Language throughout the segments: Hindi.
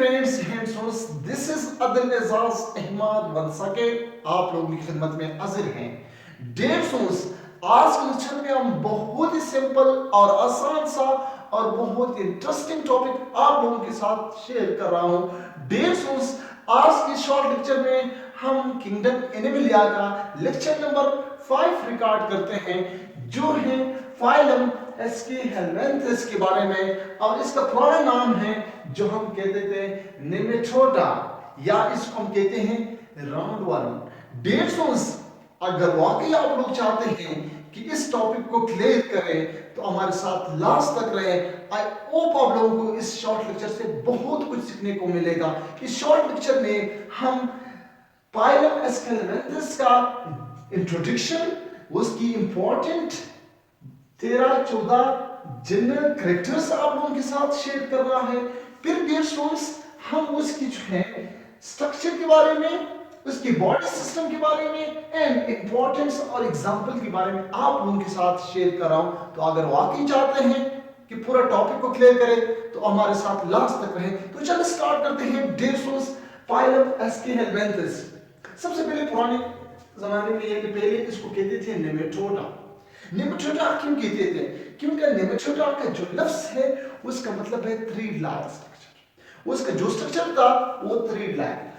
Friends and source, this is अदल एजाज अहमद वंसके, आप लोगों की खिदमत में हाजिर हैं। डेयर सोर्स, आज के लेक्चर में हम बहुत ही सिंपल और आसान सा और बहुत ही इंटरेस्टिंग टॉपिक आप लोगों के साथ शेयर कर रहा हूं। डेयर सोर्स, आज के शॉर्ट लेक्चर में हम किंगडम एनिमलिया का लेक्चर नंबर 5 रिकॉर्ड करते हैं, जो है फाइलम एस्केहेलमिंथस के बारे में। और इसका पुराना नाम है जो हम कहते थे नेमेटोडा, या इसको हम कहते हैं राउंड वर्म। डेयर सोर्स, अगर वाकई आप लोग चाहते हैं कि इस टॉपिक को क्लियर करें तो हमारे साथ लास्ट तक रहे। आई होप आप लोगों को इस शॉर्ट लेक्चर से बहुत कुछ सीखने को मिलेगा। इस शॉर्ट लेक्चर में हम फाइलम एस्केहेलमिंथस का इंट्रोडक्शन, उसकी इंपॉर्टेंट 13-14 जनरल कैरेक्टर्स आप लोगों के साथ शेयर कर रहा है। फिर डियर स्टूडेंट्स, हम उसकी जो है स्ट्रक्चर के बारे में, उसकी बॉडी सिस्टम के बारे में एंड इंपॉर्टेंस और एग्जांपल के बारे में आप लोगों के साथ शेयर कर रहा हूं। तो अगर वाकई चाहते हैं कि पूरा टॉपिक को क्लियर करें तो हमारे साथ लास्ट तक रहें। तो चलो स्टार्ट करते हैं। डियर स्टूडेंट्स, फाइलम एस्केहेलमिंथस, सबसे पहले पुराने जमाने में ये पहले इसको कहते थे नेमेटोडा। नेमेटोडा क्यों कहते थे? क्योंकि नेमेटोडा का जो लफ्ज है उसका मतलब है थ्री लाइक स्ट्रक्चर। उसका जो स्ट्रक्चर था वो थ्री लाइक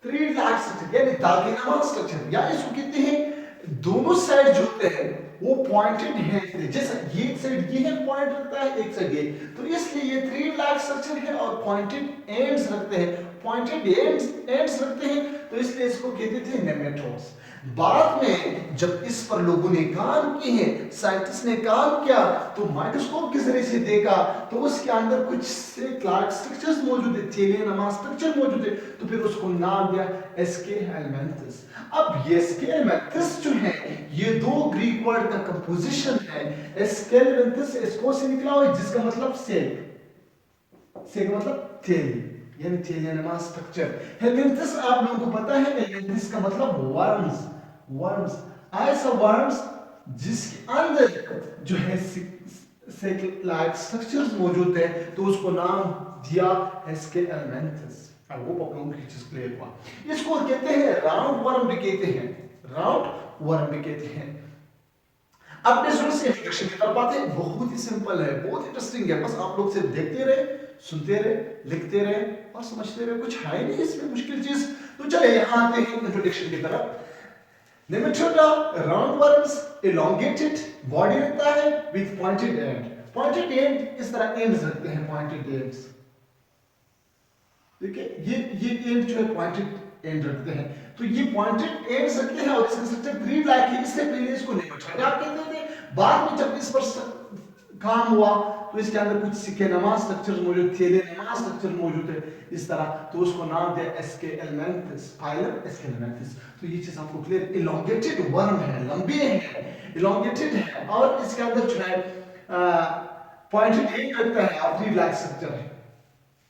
स्ट्रक्चर, यानी दागिनामा स्ट्रक्चर, या इसको कहते हैं दोनों साइड जो होते हैं वो पॉइंटेड है। जैसे ये साइड ये है पॉइंट रखता है, एक साइड ये, तो इसलिए ये थ्री लाइक स्ट्रक्चर है और पॉइंटेड एंड्स रखते हैं, पॉइंटेड एंड्स रखते हैं, तो इसलिए इसको कहते थे नेमेटोड्स। बाद में जब इस पर लोगों ने काम किए, साइंटिस्ट ने काम किया, तो माइक्रोस्कोप के जरिए से देखा तो उसके अंदर कुछ से क्लार्क स्ट्रक्चर्स मौजूद है, थैलियानुमा स्ट्रक्चर मौजूद है, तो फिर उसको नाम दिया एस्केहेलमिंथस। अब ये एस्केहेलमिंथस जो है ये दो ग्रीक वर्ड का कंपोजिशन है। एस्केहेलमिंथस एस्को से निकला हुआ है, जिसका मतलब सेल, से का मतलब थैली, यानी थैलियानुमा स्ट्रक्चर। हेलमिंथस आप लोगों को पता है, हेलमिंथस का मतलब वर्म्स, वर्म्स, ऐसा वर्म्स जिसके अंदर जो है सेल-लाइक स्ट्रक्चर्स मौजूद है, तो उसको नाम दिया एस्केहेलमिंथस। आई होप आप लोगों को ये चीज क्लियर हुआ। इसको कहते हैं राउंड वर्म भी कहते हैं, राउंड वर्म भी कहते हैं। अब नेक्स्ट इंट्रोडक्शन की तरफ आते हैं। बहुत ही सिंपल है, बहुत इंटरेस्टिंग है, बस आप लोग सिर्फ देखते रहे, सुनते रहे, लिखते रहे और समझते रहे, कुछ है नहीं इसमें मुश्किल चीज। तो चलिए यहां आते हैं इंट्रोडक्शन की तरफ। Nematoda round worms, elongated body रहता है with pointed and. Pointed and इस तरह एंड्स रखते हैं, पॉइंटेड एंड्स, ठीक है, ये एंड जो है पॉइंटेड एंड रखते हैं, तो ये पॉइंटेड एंड्स रखते हैं और इसका स्ट्रक्चर थ्री लाइक है। इससे पहले इसको नेमेटोडा कहते थे, बाद में जब इस पर काम हुआ तो इसके अंदर कुछ सिक्केनुमा स्ट्रक्चर्स मौजूद, थैलियानुमा स्ट्रक्चर मौजूद है इस तरह, तो उसको नाम दिया एस्केहेलमिंथस, फाइलम एस्केहेलमिंथस। तो ये चीज आपको क्लियर, elongated वर्म है, लंबे है, elongated है, और इसके अंदर जो है पॉइंटेड एंड रखता है और थ्री लाइक स्ट्रक्चर है।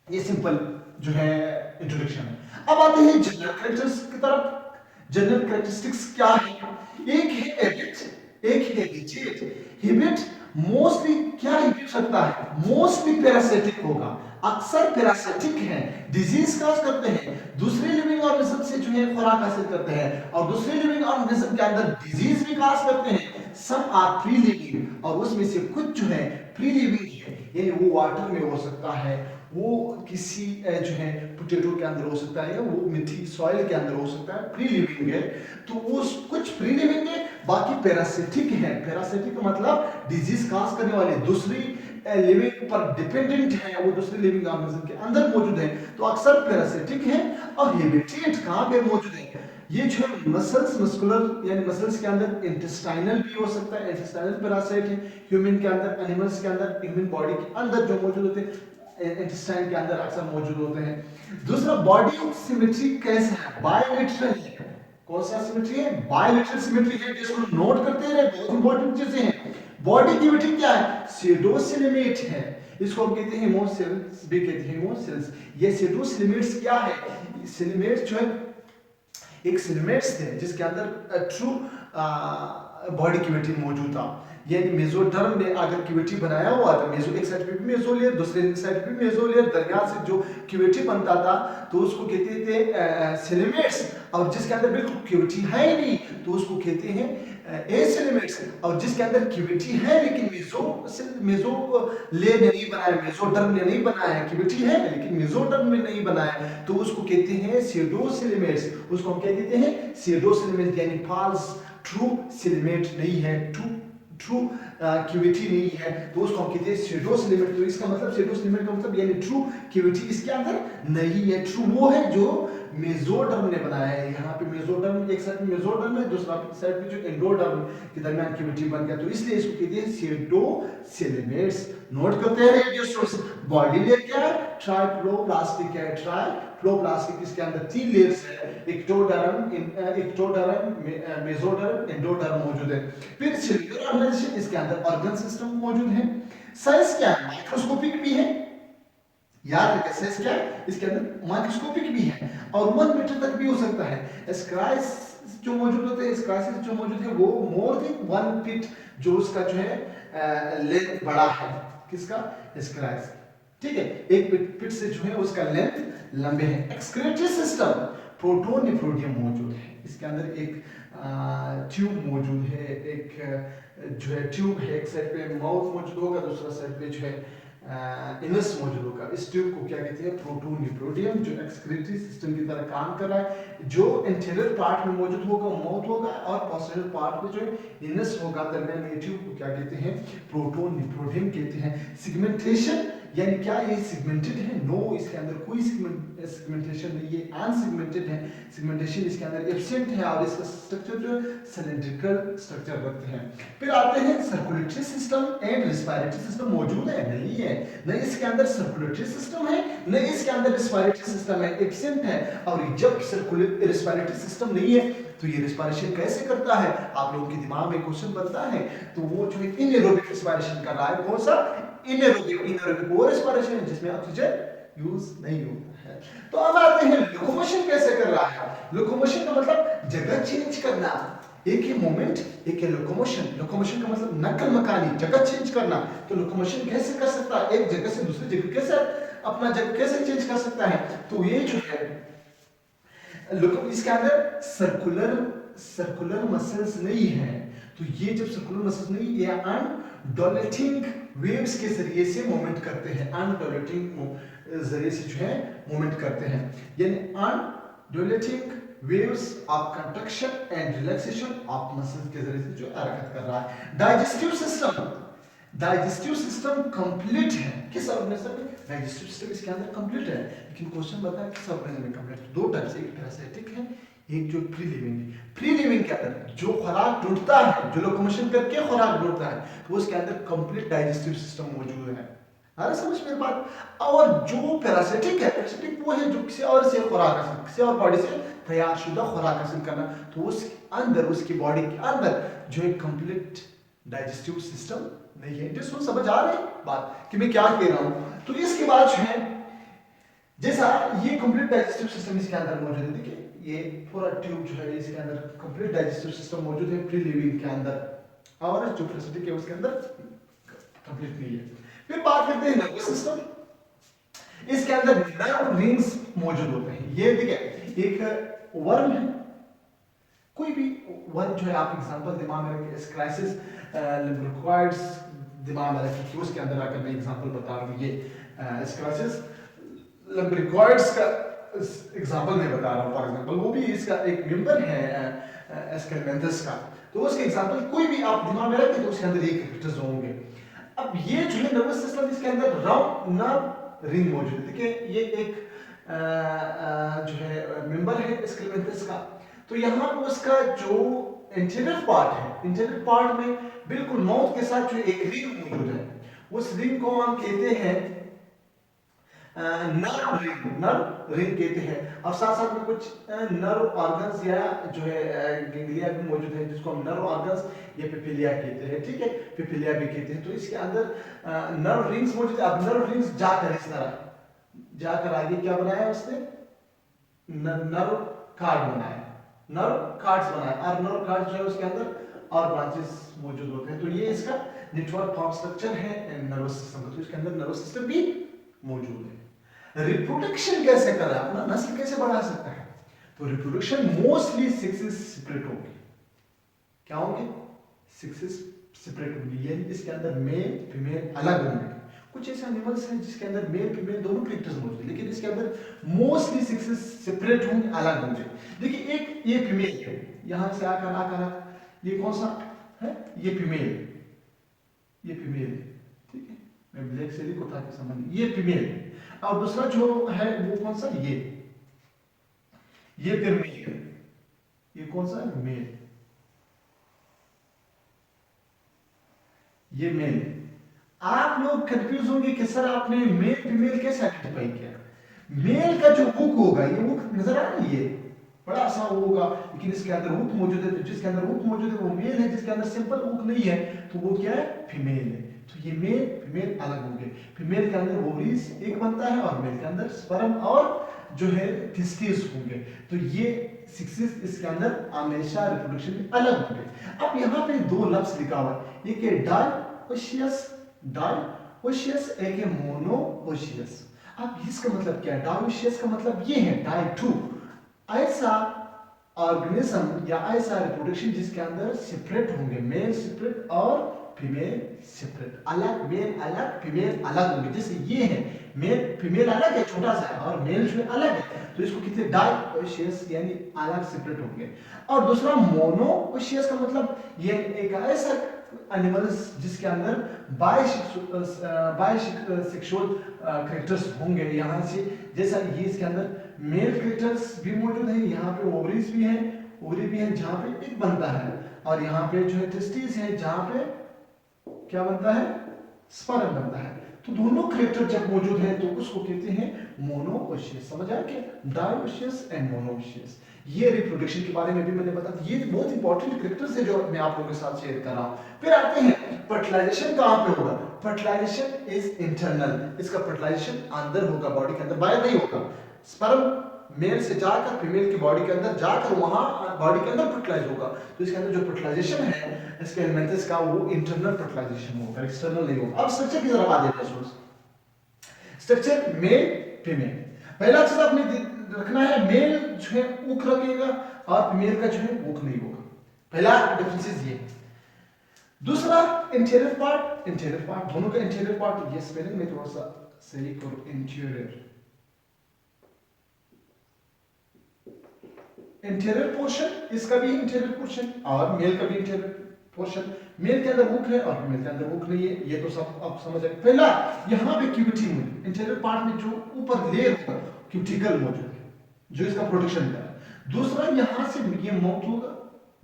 ये सिंपल जो है इंट्रोडक्शन है। अब आते हैं जनरल कैरेक्टर्स की तरफ। जनरल कैरेक्टरिस्टिक्स क्या है? एक है हैबिट, एक है हैबिटेट। हैबिट मोस्टली क्या हैबिट रखता है? मोस्टली पैरासिटिक होगा, अक्सर पैरासिटिक है, डिजीज काज करते हैं, दूसरे लिविंग ऑर्गेनिज्म से जो है खुराक हासिल करते हैं और दूसरे लिविंग ऑर्गेनिज्म के अंदर डिजीज भी काज करते हैं। सम आर फ्री लिविंग, और उसमें से कुछ जो है फ्री लिविंग है, यानी वो वाटर में हो सकता है, वो किसी जो है पोटैटो के अंदर हो सकता है, या वो मिट्टी सॉइल के अंदर हो सकता है, फ्री लिविंग है। तो वो कुछ फ्री लिविंग है, बाकी पैरासिटिक है। पैरासिटिक का मतलब डिजीज काज करने वाले, दूसरी लिविंग पर डिपेंडेंट है, वो दूसरे लिविंग ऑर्गेनिज्म के अंदर मौजूद है, तो अक्सर पैरासिटिक है। और हैबिटेट कहां पे मौजूद है? ये जो मसल्स, मस्कुलर यानी मसल्स के अंदर, इंटेस्टाइनल भी हो सकता है, इंटेस्टाइनल पैरासाइट है, ह्यूमन के अंदर, एनिमल्स के अंदर, ह्यूमन बॉडी के अंदर जो मौजूद होते हैं, इंटेस्टाइन के अंदर अक्सर मौजूद होते हैं। दूसरा, बॉडी सिमेट्री कैसा है? बायलैटरल है। कौन सा सिमेट्री है? बायलैटरल सिमेट्री है, जिसको नोट करते रहे, बहुत इंपॉर्टेंट चीजें हैं। बॉडी कैविटी क्या है? सीडोसिलिमेट है, इसको हम कहते हैं हेमोसेल्स भी कहते हैं, हेमोसेल्स। ये सीडोसिलिमेट्स क्या है? सिलिमेट जो है एक सिलिमेट्स थे जिसके अंदर ट्रू बॉडी कैविटी मौजूद था। यानी मेसोडर्म ने अगर क्यूवेटी बनाया हुआ था, मेसो एक साइड पे भी मेसो लेयर, दूसरे साइड पे भी मेसो लेयर, दरमियान से जो क्यूवेटी बनता था तो उसको कहते थे सिलेमेट्स, और जिसके अंदर बिल्कुल क्यूवेटी है ही नहीं तो उसको कहते हैं एसिलेमेट्स, और जिसके अंदर क्यूवेटी है लेकिन मेसो लेयर ने नहीं बनाया, मेसोडर्म ने नहीं बनाया, क्यूवेटी है लेकिन मेसोडर्म ने नहीं बनाया, तो उसको कहते हैं स्यूडोसिलेमेट्स। उसको हम क्या कहते हैं? स्यूडोसिलेमेट्स, यानी फॉल्स, ट्रू सिलेमेट नहीं है, ट्रू क्यूविटी नहीं है, तो उसको हम कहते हैं स्यूडोसिलेमेट। तो इसका मतलब स्यूडोसिलेमेट का मतलब यानी ट्रू क्यूविटी इसके अंदर नहीं है। ट्रू वो है जो मेसोडर्म ने बनाया है। यहाँ पे मेसोडर्म, एक साइड में मेसोडर्म है, दूसरा साइड पे जो एंडोडर्म के दरमियान क्यूविटी बन गया, तो इसलिए इसको कहते हैं स्यूडोसिलेमेट्स। नोट करते हैं रेडियो सोर्स। बॉडी लेयर क्या है? ट्राइप्लोप्लास्टिक है। ट्राइप्लोप्लास्टिक, इसके अंदर 3 लेयर्स है, एक्टोडर्म, मेसोडर्म, एंडोडर्म मौजूद है। फिर सेल्युलर ऑर्गेनाइजेशन, इसके अंदर ऑर्गन सिस्टम मौजूद है। साइज क्या है? माइक्रोस्कोपिक भी है, याद रखें साइज क्या है, इसके अंदर माइक्रोस्कोपिक भी है और 1 मीटर तक भी हो सकता है। स्क्राइस जो मौजूद होते हैं, स्क्राइसिस जो मौजूद है वो मोर देन 1 फीट, जो उसका जो है लेंथ बड़ा है, किसका? स्क्राइस, ठीक है, 1 फीट से जो है उसका लेंथ लंबे है। एक्सक्रीटरी सिस्टम, प्रोटोन निफ्रोडियम मौजूद है, इसके अंदर एक ट्यूब मौजूद है, एक जो है ट्यूब है, एक साइड पे माउथ मौजूद होगा, दूसरा साइड पे जो है इनस मौजूद होगा। इस ट्यूब को क्या कहते हैं? प्रोटोन निफ्रोडियम, जो एक्सक्रीटरी सिस्टम की तरह काम कर रहा है, जो इंटीरियर पार्ट में मौजूद होगा, माउथ होगा, और पोस्टीरियर पार्ट में जो है इनस होगा, दरमियान में ट्यूब को क्या कहते हैं? प्रोटोन निफ्रोडियम कहते हैं। सेगमेंटेशन, यानी क्या ये सेगमेंटेड है? नो, इसके अंदर कोई सेगमेंटेशन नहीं है, अनसेगमेंटेड है। सेगमेंटेशन इसके अंदर एब्सेंट है, और इसका स्ट्रक्चर जो सिलिंड्रिकल स्ट्रक्चर रखते हैं। फिर आते हैं circulatory system and respiratory system मौजूद है? नहीं है, न इसके अंदर सर्कुलेटरी सिस्टम है, न इसके अंदर रिस्पिरेटरी सिस्टम है, एब्सेंट है। और जब रिस्पिरेटरी सिस्टम नहीं है तो ये रिस्पिरेशन कैसे करता है? आप लोगों के दिमाग में क्वेश्चन बनता है, तो वो जो है इनएरोबिक रिस्पिरेशन कर रहा है। कौन सा? इनएरोबिक वो रिस्पिरेशन है जिसमें ऑक्सीजन यूज नहीं होता है। तो अब आते हैं लोकोमोशन कैसे कर रहा है। लोकोमोशन का मतलब जगह चेंज करना, एक ही मोमेंट, एक है लोकोमोशन। लोकोमोशन का मतलब नकल मकानी, जगह चेंज करना। तो लोकोमोशन कैसे कर सकता है? एक जगह से दूसरी जगह कैसे अपना जगह कैसे चेंज कर सकता है? तो ये जो है इसके अंदर सर्कुलर मसल्स नहीं है। तो ये जब सर्कुलर मसल्स नहीं, ये अनडोलेटिंग वेव्स के जरिए से मूवमेंट करते हैं, अनडोलेटिंग जरिए से जो है मूवमेंट करते हैं, यानी undulating waves of contraction and relaxation of muscles के जरिए से जो हरकत कर रहा है। डाइजेस्टिव सिस्टम कंप्लीट है। किस ऑर्गेनिज्म में डाइजेस्टिव सिस्टम इसके अंदर कंप्लीट है, लेकिन क्वेश्चन बता है किस ऑर्गेनिज्म में कंप्लीट है? 2 टाइप से, एक पैरासिटिक है, एक जो फ्री लिविंग के अंदर जो खुराक ढूंढता है, जो लोकोमोशन करके खुराक ढूंढता है, तो उसके अंदर कंप्लीट डाइजेस्टिव सिस्टम मौजूद है। आ रहा समझ मेरी बात? और जो पैरासिटिक है, पैरासिटिक वो है जो किसी और से खुराक हासिल, किसी और बॉडी से तैयार शुदा खुराक हासिल करना, तो उसके अंदर, उसकी बॉडी के अंदर जो है कंप्लीट डाइजेस्टिव सिस्टम नहीं है। जिसको समझ आ रही बात कि मैं क्या कह रहा हूं? तो इसके बाद जो है, जैसा ये कंप्लीट डाइजेस्टिव सिस्टम इसके अंदर मौजूद है, देखिए ये पूरा ट्यूब जो है इसके अंदर कंप्लीट डाइजेस्टिव सिस्टम मौजूद है फ्री लिविंग के अंदर, और जो पैरासिटिक है उसके अंदर कंप्लीट नहीं है। फिर बात करते हैं नर्वस सिस्टम। इसके अंदर नर्व रिंग्स मौजूद होते हैं। ये देखिए एक वर्म है, कोई भी वर्म जो है, आप एग्जांपल दिमाग में रखिए, स्क्राइसिस लिम्ब्रिकॉइड्स दिमाग में रखिए कि उसके अंदर आकर मैं एग्जांपल बता रहा हूँ। ये स्क्राइसिस लिम्ब्रिकॉइड्स का एग्जांपल मैं बता रहा हूँ। फॉर एग्जांपल वो भी इसका एक मेंबर है एस्केलेंथस का, तो उसके एग्जांपल कोई भी आप दिमाग में रखें तो उसके अंदर एक कैरेक्टर्स होंगे। अब ये जो है नर्वस सिस्टम, इसके अंदर राउंड नर्व रिंग मौजूद है। देखिए ये एक जो है मेंबर है एस्केलेंथस का, तो यहाँ उसका जो इंटीरियर पार्ट है, इंटीरियर पार्ट में बिल्कुल माउथ के साथ जो एक रिंग मौजूद है, उस रिंग को हम कहते हैं नर्व रिंग कहते हैं। और साथ साथ में कुछ नर्व ऑर्गन्स या जो है गैंग्लिया भी मौजूद है, जिसको हम नर्व ऑर्गन्स या पिपिलिया कहते हैं, ठीक है, पिपिलिया भी कहते हैं। तो इसके अंदर नर्व रिंग्स मौजूद है। अब नर्व रिंग्स जाकर इस तरह जाकर आगे क्या बनाया उसने? नर्व कार्ड बनाया, नर्व कार्ड्स बनाए, और नर्व कार्ड जो है उसके अंदर और ब्रांचेस मौजूद होते हैं। तो ये इसका नेटवर्क फॉर्म स्ट्रक्चर है नर्वस सिस्टम का। तो इसके अंदर नर्वस सिस्टम भी मौजूद है। रिप्रोडक्शन कैसे कर रहा है, अपना नस्ल कैसे बढ़ा सकता है? तो रिप्रोडक्शन मोस्टली सेक्सेस सेपरेट होंगे। क्या होंगे? सेक्सेस सेपरेट होंगे, यानी इसके अंदर मेल फीमेल अलग होंगे। कुछ ऐसे एनिमल्स हैं जिसके अंदर मेल फीमेल दोनों कैरेक्टर्स मौजूद हैं, लेकिन इसके अंदर मोस्टली सेक्सेस सेपरेट होंगे, अलग होंगे। देखिए एक ये फीमेल है, यहां से आकर ये कौन सा है? ये फीमेल, ये फीमेल है, ठीक है, मैं ब्लैक से लिखूं ताकि समझ, ये फीमेल है। और दूसरा जो है वो कौन सा? ये फिर मेल है। ये कौन सा है? मेल, ये मेल है। आप लोग कंफ्यूज होंगे कि सर आपने मेल फीमेल कैसे आइडेंटिफाई किया? मेल का जो हुक होगा, ये हुक नजर आ रही है, बड़ा सा होगा, लेकिन इसके अंदर हुक मौजूद है। तो जिसके अंदर हुक मौजूद है वो मेल है, जिसके अंदर सिंपल हुक नहीं है तो वो क्या है? फीमेल है। तो ये मेल फीमेल अलग होंगे। फीमेल के अंदर ओवरीज एक बनता है और मेल के अंदर स्पर्म और जो है टेस्टिस होंगे। तो ये सेक्सेस इसके अंदर हमेशा रिप्रोडक्शन में अलग होंगे। अब यहाँ पे दो लफ्ज लिखा हुआ है, एक है डायोशियस, डायोशियस, एक है मोनोशियस। अब इसका मतलब क्या है? डायोशियस का मतलब ये है डाई टू, ऐसा ऑर्गेनिज्म या ऐसा रिप्रोडक्शन जिसके अंदर सेपरेट होंगे, मेल सेपरेट और फीमेल सेपरेट, अलग मेल अलग फीमेल अलग होंगे। जैसे ये है मेल फीमेल अलग है, छोटा सा है, और मेल जो है अलग है, तो इसको कहते हैं डायोशियस, यानी अलग सेपरेट होंगे। और दूसरा मोनोशियस का मतलब ये एक ऐसा एनिमल्स जिसके अंदर बायसेक्सुअल कैरेक्टर्स होंगे। यहाँ से जैसा ये इसके अंदर मेल कैरेक्टर्स भी मौजूद है, यहाँ पे ओवरीज भी है, ओवरी भी है जहाँ पे एक बनता है, और यहाँ पे जो है टेस्टिस है जहाँ पे क्या बनता है? स्पर्म बनता है। तो दोनों कैरेक्टर जब मौजूद है तो उसको कहते हैं मोनोशियस। समझ आया क्या? Dioecious and monoecious. ये रिप्रोडक्शन के बारे में भी मैंने बता दिया, ये बहुत इंपॉर्टेंट कैरेक्टर्स है जो मैं आप लोगों के साथ शेयर कर रहा हूं। फिर आते हैं फर्टिलाइजेशन कहां पे होगा? फर्टिलाइजेशन इज इंटरनल, इसका फर्टिलाइजेशन अंदर होगा, बॉडी के अंदर, बाहर नहीं होगा। स्पर्म मेल से जाकर फीमेल की बॉडी के अंदर जाकर वहां बॉडी के अंदर फर्टिलाइज होगा। तो इसके अंदर जो फर्टिलाइजेशन है इसके एलिमेंट्स का वो इंटरनल फर्टिलाइजेशन होगा, एक्सटर्नल नहीं होगा। अब स्ट्रक्चर की तरफ आ जाते हैं। स्ट्रक्चर मेल फीमेल, पहला चीज आपने रखना है, मेल जो है ऊख रखेगा और फीमेल का जो है ऊख नहीं होगा। पहला डिफरेंस ये। दूसरा इंटीरियर पार्ट, दोनों का इंटीरियर पार्ट, ये स्पेलिंग में थोड़ा सा सही करो, इंटीरियर पोर्शन, इसका भी इंटीरियर पोर्शन और मेल का भी इंटीरियर पोर्शन। मेल के अंदर हुक है और फीमेल के अंदर हुक नहीं है, ये तो सब आप समझ आए। पहला यहाँ पे क्यूबिटी में इंटीरियर पार्ट में जो ऊपर लेयर होगा क्यूटिकल मौजूद है जो इसका प्रोटेक्शन कर रहा है। दूसरा यहाँ से ये माउथ होगा,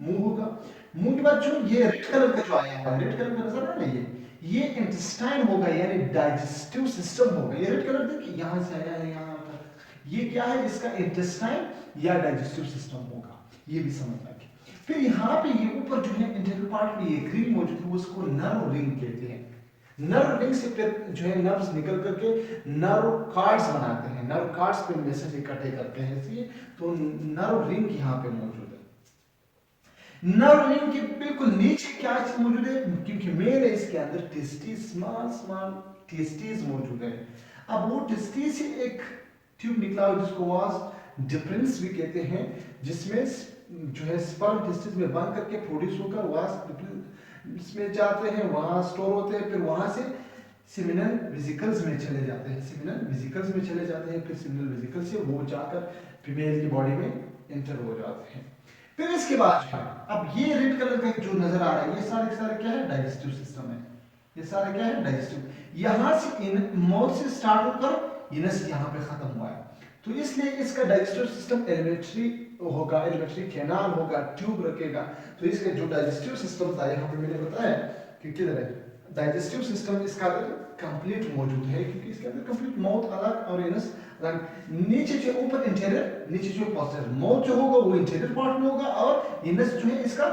मुंह होगा, मुंह के बाद जो ये रेड कलर का जो आया है, रेड कलर का नजर आ रहा है, ये इंटेस्टाइन होगा, यानी डाइजेस्टिव सिस्टम होगा। ये रेड कलर देखिए यहाँ से आया है यहाँ, ये क्या है? इसका इंटेस्टाइन या डाइजेस्टिव सिस्टम होगा, ये भी समझना है। फिर यहाँ पे ये ऊपर जो है इंटीरियर पार्ट में ये ग्रीन मौजूद है, उसको नर्व रिंग कहते हैं। नर्व रिंग से फिर जो है नर्व्स निकल करके नर्व कार्ड्स बनाते हैं, नर्व कार्ड्स पे मैसेज इकट्ठे करते हैं, इसलिए तो नर्व रिंग यहाँ पे मौजूद है। नर्व रिंग के बिल्कुल नीचे क्या चीज मौजूद है? क्योंकि मेल है इसके अंदर टेस्टिस, स्मॉल टेस्टिस मौजूद है। अब वो टेस्टिस से एक ट्यूब निकला है जिसको वास डिफरेंस भी कहते हैं, जिसमें जो है स्पर्म टेस्टिस में बंद करके प्रोड्यूस होकर वास इसमें जाते हैं, वहां स्टोर होते हैं, फिर वहां से सेमिनल वेसिकल्स में चले जाते हैं, सेमिनल वेसिकल्स में चले जाते हैं, फिर सेमिनल वेसिकल से वो जाकर फीमेल की बॉडी में एंटर हो जाते हैं। फिर इसके बाद अब ये रेड कलर का जो नजर आ रहा है, ये सारे क्या है? डाइजेस्टिव सिस्टम है। ये सारा क्या है? डाइजेस्टिव। यहां से इन माउथ से स्टार्ट होकर इनस यहाँ पे खत्म हुआ है, तो इसलिए इसका डाइजेस्टिव सिस्टम एलिमेंट्री होगा, एलिमेंट्री कैनाल होगा, ट्यूब रखेगा। तो इसका जो डाइजेस्टिव सिस्टम था यहाँ पे मैंने बताया कि किधर है डाइजेस्टिव सिस्टम, इसका कंप्लीट मौजूद है, क्योंकि इसके अंदर कंप्लीट माउथ अलग और इनस अलग। नीचे जो ऊपर इंटीरियर, नीचे जो पोस्टीरियर, माउथ जो होगा वो इंटीरियर पार्ट में होगा और इनस जो है इसका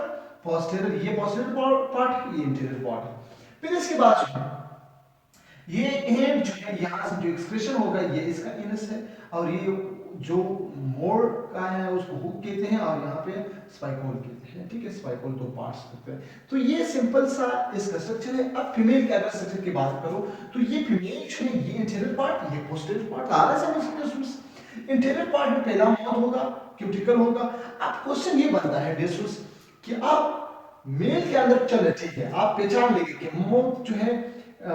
पोस्टीरियर, ये पोस्टीरियर पार्ट, ये इंटीरियर पार्ट है। फिर इसके बाद ये एंड जो है यहाँ से जो एक्सप्रेशन होगा ये इसका इनस है, और ये जो मोर का है उसको हुक कहते हैं और यहाँ पे स्पाइकोल कहते हैं। हैं, ठीक है, स्पाइकल 2 पार्ट्स होते हैं। तो ये सिंपल सा इसका स्ट्रक्चर है। अब फीमेल के अगर स्ट्रक्चर की बात करो तो ये फीमेल जो है ये इंटीरियर पार्ट, ये पोस्टीरियर पार्ट आ रहा है समझ। इंटीरियर पार्ट में पहला माउथ होगा, क्यूटिकल होगा। अब क्वेश्चन ये बनता है डिस्टर्स कि आप मेल के अंदर चले, ठीक है, आप पहचान लेंगे कि माउथ जो है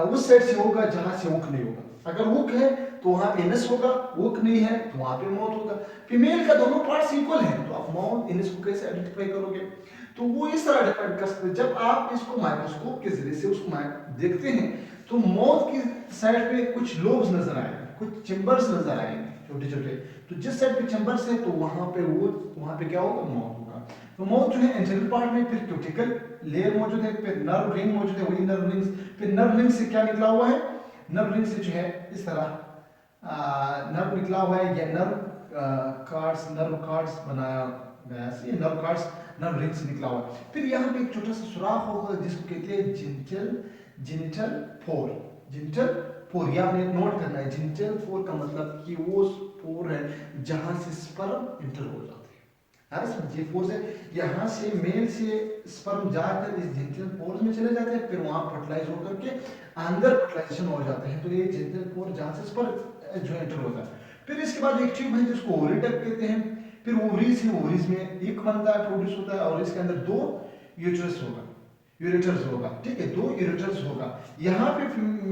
उस साइड से होगा जहां से हुक नहीं होगा। अगर हुक है तो वहां एनस होगा, हुक नहीं है तो वहां पे माउथ होगा। फीमेल का दोनों पार्ट्स इक्वल हैं तो आप माउथ एनस को कैसे आइडेंटिफाई करोगे? तो वो इस तरह डिपेंड कर सकते हैं। जब आप इसको माइक्रोस्कोप के जरिए से उसको देखते हैं तो माउथ की साइड पे कुछ लोब्स नजर आएंगे, कुछ चेंबर्स नजर आएंगे छोटे छोटे। तो जिस साइड पे चेंबर्स है तो वहां पे क्या होगा? माउथ होगा। तो माउथ जो है एंटीरियर पार्ट में, फिर क्यूटिकल लेयर मौजूद है, फिर नर्व रिंग मौजूद है, वही नर्व रिंग्स, फिर नर्व रिंग से क्या निकला हुआ है? नर्व रिंग से जो है इस तरह नर्व निकला हुआ है, या नर्व कार्ड्स बनाया गया है, ये नर्व कार्ड्स नर्व रिंग से निकला हुआ है। फिर यहाँ पे एक छोटा सा सुराख होगा जिसको कहते हैं जेनिटल पोर। जेनिटल पोर ये आपने नोट करना है। जेनिटल पोर का मतलब कि वो पोर है जहां से स्पर्म इंटर हो जाते हैं। ये पोर है, यहाँ से मेल से स्पर्म जाकर इस जेनिटल पोर में चले जाते हैं, फिर वहां फर्टिलाइज होकर के अंदर फर्टिलाइजेशन हो जाते हैं। तो ये जेनिटल पोर जहां से स्पर्म जो एंटर होता है। फिर इसके बाद एक ट्यूब है जिसको ओवरी डक्ट कहते हैं। फिर ओवरीज है, ओवरीज में एक बनता है, प्रोड्यूस होता है, और इसके अंदर 2 यूट्रस होगा, यूरेटर्स होगा, ठीक है, 2 यूरेटर्स होगा। यहाँ पे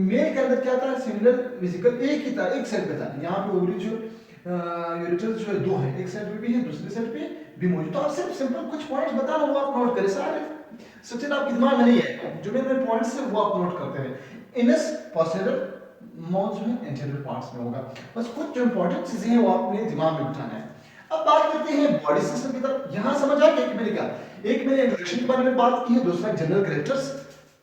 मेल के अंदर क्या था? सिमिलर वेसिकल एक ही था, एक साइड पे था। यहाँ पे ओवरी जो यूरेटर्स जो है 2 है, एक साइड पे भी है, दूसरी साइड पे भी मौजूद। तो आप सिर्फ सिंपल कुछ पॉइंट्स बता रहा हूँ, आप नोट करें सारे। सचिन आपके दिमाग में नहीं है, जो मेरे पॉइंट्स है वो आप नोट करते हैं। इनस पोस्टीरियर माउथ में एंटीरियर पार्ट्स में होगा। बस कुछ जो इंपॉर्टेंट चीजें हैं वो आपने दिमाग में बिठाना है। अब बात करते हैं बॉडी सिस्टम की तरफ। यहां समझ आ गया कि मैंने क्या, एक मैंने इंट्रोडक्शन के बारे में बात की है, दूसरा जनरल कैरेक्टर्स,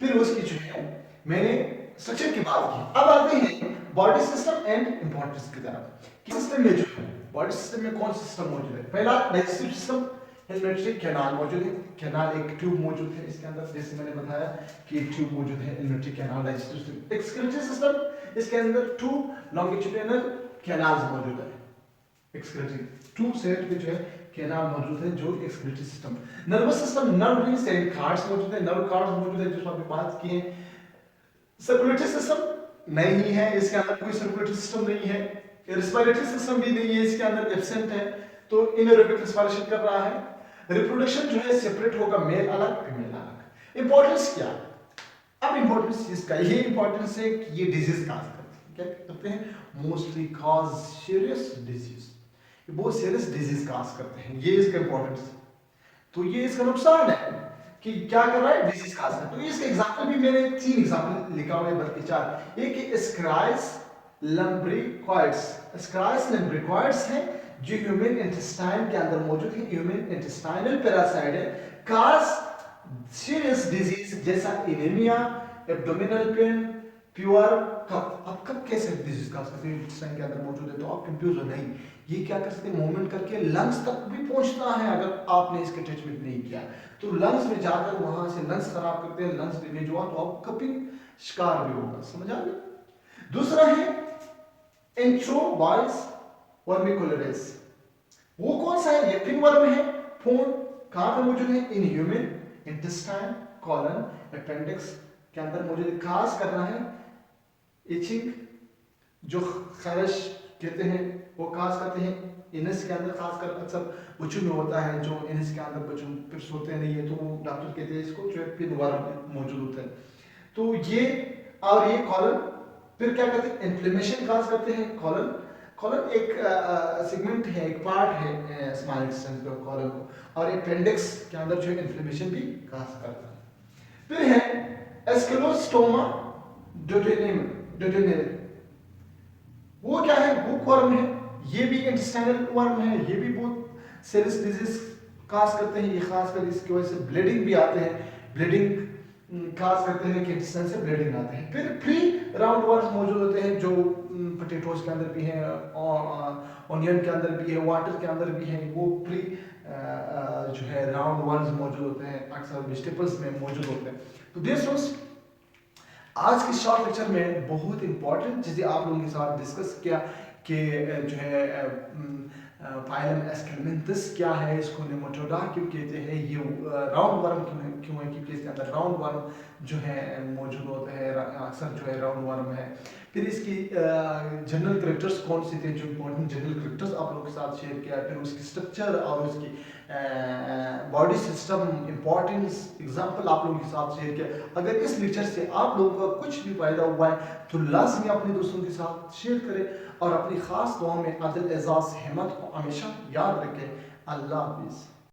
फिर उसकी जो है मैंने स्ट्रक्चर की बात की। अब आते हैं बॉडी सिस्टम एंड इंपॉर्टेंस की तरफ। कि सिस्टम में जो है बॉडी सिस्टम में कौन सा सिस्टम मौजूद है? पहला डाइजेस्टिव सिस्टम, एलिमेंट्री कैनाल मौजूद है। कैनाल एक ट्यूब मौजूद है इसके अंदर, जैसे मैंने बताया कि एक ट्यूब मौजूद है, alimentary canal, digestive system. Excretory system, इसके अंदर 2 लॉन्गिट्यूडिनल कैनाल्स मौजूद है। एक्सक्रीटरी 2 सेट में जो है कैनाल मौजूद है, जो excretory system. Nervous system, nerve rings and cards मौजूद है, नर्व कार्ड्स मौजूद है, जो आपने बात की है। सर्कुलेटरी सिस्टम नहीं है, इसके अंदर कोई सर्कुलेटरी सिस्टम नहीं है। रेस्पिरेटरी सिस्टम भी नहीं है, इसके अंदर एब्सेंट है, तो इनएरोबिक रेस्पिरेशन कर रहा है। रिप्रोडक्शन जो है सेपरेट होगा, मेल अलग फीमेल अलग। इंपॉर्टेंस क्या? अब इंपॉर्टेंस इसका ये इंपॉर्टेंस है कि ये डिजीज काज करते हैं। क्या करते हैं? मोस्टली कॉज सीरियस डिजीज, ये बहुत सीरियस डिजीज काज करते हैं, ये इसका इंपॉर्टेंस। तो ये इसका नुकसान है कि क्या कर रहा है? डिजीज काज करता है। तो इसका एग्जांपल भी मैंने 3 एग्जांपल लिखा हुआ है, बल्कि 4। एक है स्क्राइस लम्ब्रिकॉइड्स। स्क्राइस लम्ब्रिकॉइड्स है जो ह्यूमन इंटेस्टाइन के अंदर मौजूद है, ह्यूमन इंटेस्टाइनल पैरासाइट है, काज सीरियस डिजीज जैसा एनीमिया, एब्डोमिनल पेन, प्योर कफ। अब कफ कैसे डिजीज काज करते हैं? इंटेस्टाइन के अंदर मौजूद है, तो आप कंफ्यूज हो नहीं, ये क्या कर सकते हैं? मूवमेंट करके लंग्स तक भी पहुंचता है अगर आपने इसके ट्रीटमेंट नहीं किया तो। लंग्स में जाकर वहां से लंग्स खराब करते हैं, लंग्स डैमेज हुआ तो आप कपिंग शिकार भी होगा। समझ आ गया? दूसरा है एंट्रोबाइस वर्मिकुलरिस। वो कौन सा है? ये फिनवर्म है। फोन कहां पे मौजूद है? In human intestine, colon, appendix के अंदर मौजूद है। खास करना है इचिंग, जो खरश कहते हैं वो खास करते हैं इनस के अंदर, खासकर अक्सर बच्चों में होता है, जो इनस के अंदर बच्चों फिर सोते नहीं है, तो वो डॉक्टर कहते हैं इसको जो पिनवर्म मौजूद होता है। तो ये और ये कॉलन, फिर क्या करते हैं? इन्फ्लेमेशन काज करते हैं कॉलन। कॉलन एक सेगमेंट है, एक पार्ट है स्मॉल इंटेस्टाइन का कॉलन को, और अपेंडिक्स के अंदर जो है इन्फ्लेमेशन भी काज करता है। फिर है एस्केलोस्टोमा डोडेनेल। वो क्या है? वो वर्म है, ये भी इंटेस्टाइनल वर्म है, ये भी बहुत सीरियस डिजीज काज करते हैं। ये खासकर इसकी वजह से ब्लीडिंग भी आते हैं, ब्लीडिंग खास करते हैं कि इंटेस्टाइन से ब्लीडिंग आते हैं। फिर फ्री राउंड वर्म्स मौजूद होते हैं, जो पोटैटोज के अंदर भी हैं, और ऑनियन के अंदर भी है, वाटर के अंदर भी है। वो फ्री जो है राउंड वर्म्स मौजूद होते हैं, अक्सर वेजिटेबल्स में मौजूद होते हैं। तो दोस्तों आज के शॉर्ट लेक्चर में बहुत इंपॉर्टेंट चीजें आप लोगों के साथ डिस्कस किया कि जो है फाइलम एस्केलमेंथस क्या है, इसको नेमाटोडा क्यों कहते हैं, ये राउंड वर्म क्यों है, क्योंकि इसके अंदर राउंड वर्म जो है मौजूद होता है, अक्सर जो है राउंड वर्म है। फिर इसकी जनरल करेक्टर्स कौन से थे, जो इम्पोर्टेंट जनरल करेक्टर्स आप लोगों के साथ शेयर किया, फिर उसकी स्ट्रक्चर और उसकी बॉडी सिस्टम इंपॉर्टेंस एग्जाम्पल आप लोगों के साथ शेयर किया। अगर इस लेक्चर से आप लोगों का कुछ भी फायदा हुआ है तो लाजमी अपने दोस्तों के साथ शेयर करें और अपनी खास दुआ में अदल एजाज हिम्मत को हमेशा याद रखें। अल्लाह हाफिज़।